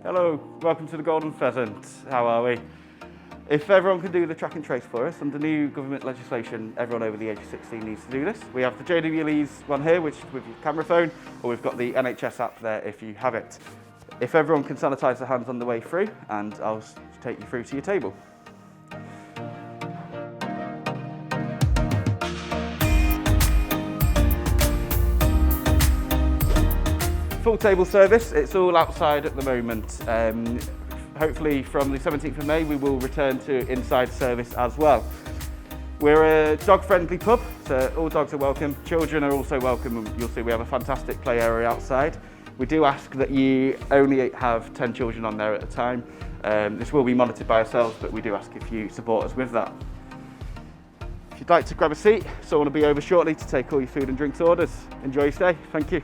Hello, welcome to the Golden Pheasant. How are we? If everyone can do the track and trace for us, under new government legislation, everyone over the age of 16 needs to do this. We have the JWLE's one here, which is with your camera phone, or we've got the NHS app there if you have it. If everyone can sanitise their hands on the way through, and I'll take you through to your table. Full table service, it's all outside at the moment. Hopefully from the 17th of May we will return to inside service as well. We're a dog-friendly pub, so all dogs are welcome. Children are also welcome. You'll see we have a fantastic play area outside. We do ask that you only have 10 children on there at a time. This will be monitored by ourselves, but we do ask if you support us with that. If you'd like to grab a seat, someone will be over shortly to take all your food and drinks orders. Enjoy your stay. Thank you.